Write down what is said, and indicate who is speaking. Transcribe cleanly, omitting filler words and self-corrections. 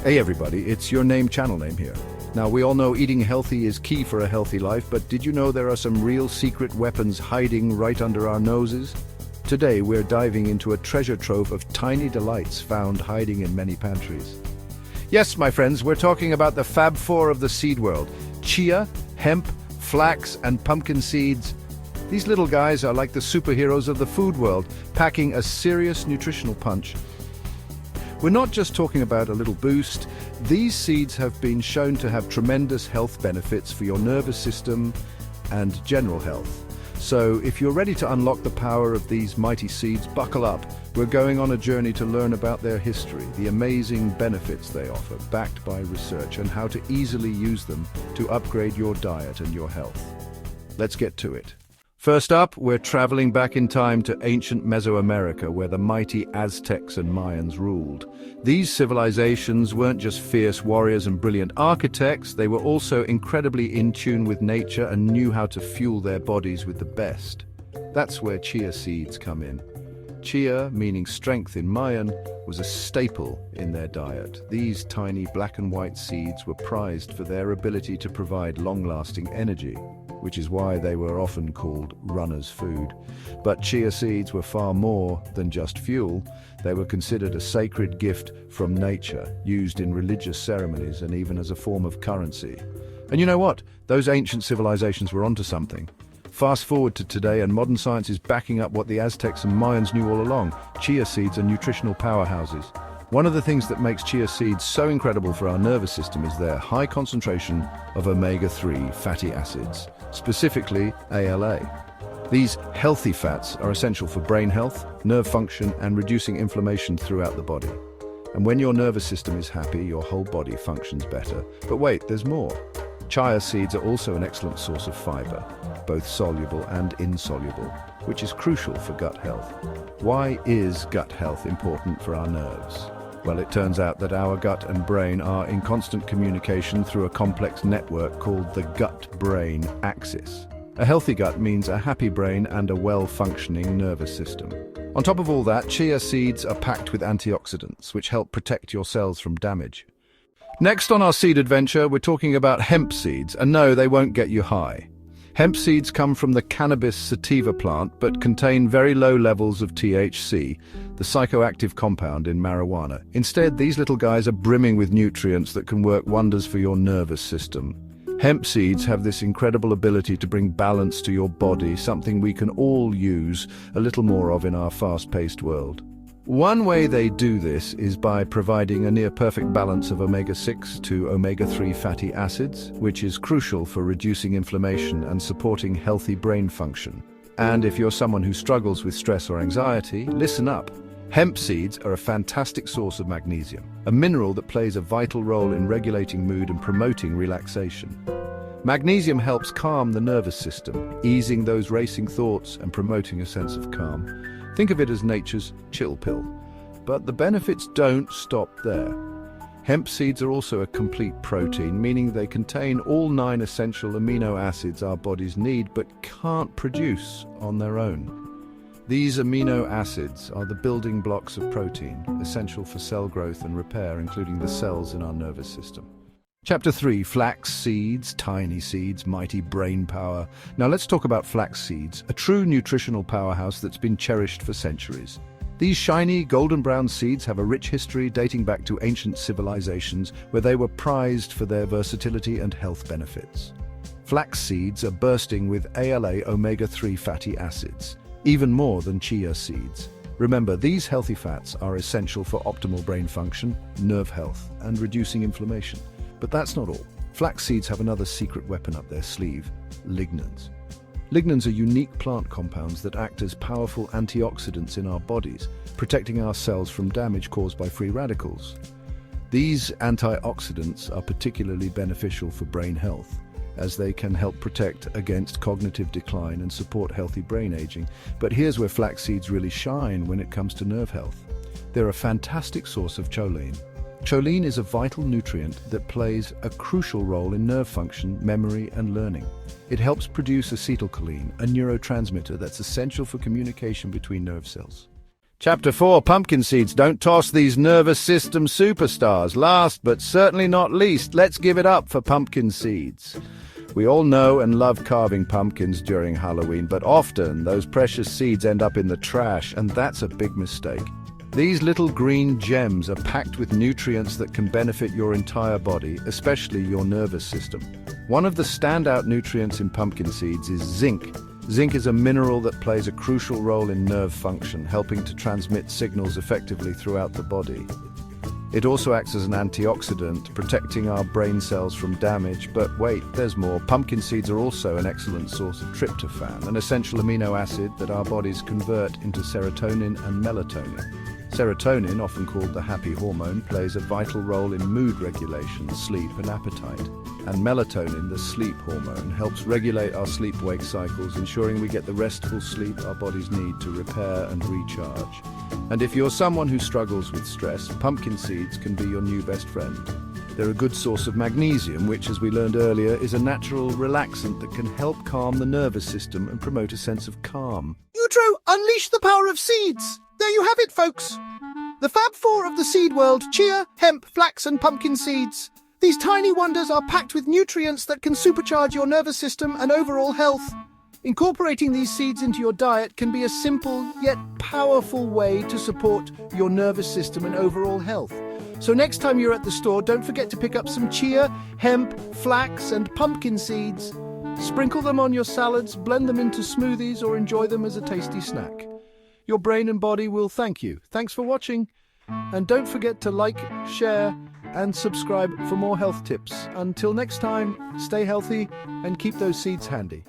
Speaker 1: Hey everybody, it's your name channel name here. Now we all know eating healthy is key for a healthy life, but did you know there are some real secret weapons hiding right under our noses? Today we're diving into a treasure trove of tiny delights found hiding in many pantries. Yes, my friends, we're talking about the Fab Four of the seed world. Chia, hemp, flax, and pumpkin seeds. These little guys are like the superheroes of the food world, packing a serious nutritional punch. We're not just talking about a little boost. These seeds have been shown to have tremendous health benefits for your nervous system and general health. So if you're ready to unlock the power of these mighty seeds, buckle up. We're going on a journey to learn about their history, the amazing benefits they offer, backed by research, and how to easily use them to upgrade your diet and your health. Let's get to it. First up, we're traveling back in time to ancient Mesoamerica, where the mighty Aztecs and Mayans ruled. These civilizations weren't just fierce warriors and brilliant architects, they were also incredibly in tune with nature and knew how to fuel their bodies with the best. That's where chia seeds come in. Chia, meaning strength in Mayan, was a staple in their diet. These tiny black and white seeds were prized for their ability to provide long-lasting energy, which is why they were often called runner's food. But chia seeds were far more than just fuel. They were considered a sacred gift from nature, used in religious ceremonies and even as a form of currency. And you know what? Those ancient civilizations were onto something. Fast forward to today, and modern science is backing up what the Aztecs and Mayans knew all along. Chia seeds are nutritional powerhouses. One of the things that makes chia seeds so incredible for our nervous system is their high concentration of omega-3 fatty acids, specifically ALA. These healthy fats are essential for brain health, nerve function, and reducing inflammation throughout the body. And when your nervous system is happy, your whole body functions better. But wait, there's more. Chia seeds are also an excellent source of fiber, both soluble and insoluble, which is crucial for gut health. Why is gut health important for our nerves? Well, it turns out that our gut and brain are in constant communication through a complex network called the gut-brain axis. A healthy gut means a happy brain and a well-functioning nervous system. On top of all that, chia seeds are packed with antioxidants, which help protect your cells from damage. Next on our seed adventure, we're talking about hemp seeds, and no, they won't get you high. Hemp seeds come from the cannabis sativa plant, but contain very low levels of THC, the psychoactive compound in marijuana. Instead, these little guys are brimming with nutrients that can work wonders for your nervous system. Hemp seeds have this incredible ability to bring balance to your body, something we can all use a little more of in our fast-paced world. One way they do this is by providing a near-perfect balance of omega-6 to omega-3 fatty acids, which is crucial for reducing inflammation and supporting healthy brain function. And if you're someone who struggles with stress or anxiety, listen up. Hemp seeds are a fantastic source of magnesium, a mineral that plays a vital role in regulating mood and promoting relaxation. Magnesium helps calm the nervous system, easing those racing thoughts and promoting a sense of calm. Think of it as nature's chill pill. But the benefits don't stop there. Hemp seeds are also a complete protein, meaning they contain all 9 essential amino acids our bodies need but can't produce on their own. These amino acids are the building blocks of protein, essential for cell growth and repair, including the cells in our nervous system. Chapter 3, Flax seeds, tiny seeds, mighty brain power. Now let's talk about flax seeds, a true nutritional powerhouse that's been cherished for centuries. These shiny, golden brown seeds have a rich history dating back to ancient civilizations where they were prized for their versatility and health benefits. Flax seeds are bursting with ALA omega-3 fatty acids, even more than chia seeds. Remember, these healthy fats are essential for optimal brain function, nerve health, and reducing inflammation. But that's not all. Flax seeds have another secret weapon up their sleeve: lignans. Lignans are unique plant compounds that act as powerful antioxidants in our bodies, protecting our cells from damage caused by free radicals. These antioxidants are particularly beneficial for brain health, as they can help protect against cognitive decline and support healthy brain aging. But here's where flax seeds really shine when it comes to nerve health. They're a fantastic source of choline. Choline is a vital nutrient that plays a crucial role in nerve function, memory, and learning. It helps produce acetylcholine, a neurotransmitter that's essential for communication between nerve cells. Chapter 4, Pumpkin Seeds. Don't toss these nervous system superstars. Last but certainly not least, let's give it up for pumpkin seeds. We all know and love carving pumpkins during Halloween, but often those precious seeds end up in the trash, and that's a big mistake. These little green gems are packed with nutrients that can benefit your entire body, especially your nervous system. One of the standout nutrients in pumpkin seeds is zinc. Zinc is a mineral that plays a crucial role in nerve function, helping to transmit signals effectively throughout the body. It also acts as an antioxidant, protecting our brain cells from damage. But wait, there's more. Pumpkin seeds are also an excellent source of tryptophan, an essential amino acid that our bodies convert into serotonin and melatonin. Serotonin, often called the happy hormone, plays a vital role in mood regulation, sleep and appetite. And melatonin, the sleep hormone, helps regulate our sleep-wake cycles, ensuring we get the restful sleep our bodies need to repair and recharge. And if you're someone who struggles with stress, pumpkin seeds can be your new best friend. They're a good source of magnesium, which, as we learned earlier, is a natural relaxant that can help calm the nervous system and promote a sense of calm.
Speaker 2: Utro, unleash the power of seeds! There you have it, folks! The Fab Four of the seed world: Chia, Hemp, Flax and pumpkin seeds. These tiny wonders are packed with nutrients that can supercharge your nervous system and overall health. Incorporating these seeds into your diet can be a simple yet powerful way to support your nervous system and overall health. So next time you're at the store, don't forget to pick up some chia, hemp, flax and pumpkin seeds. Sprinkle them on your salads, blend them into smoothies, or enjoy them as a tasty snack. Your brain and body will thank you. Thanks for watching. And don't forget to like, share and subscribe for more health tips. Until next time, stay healthy and keep those seeds handy.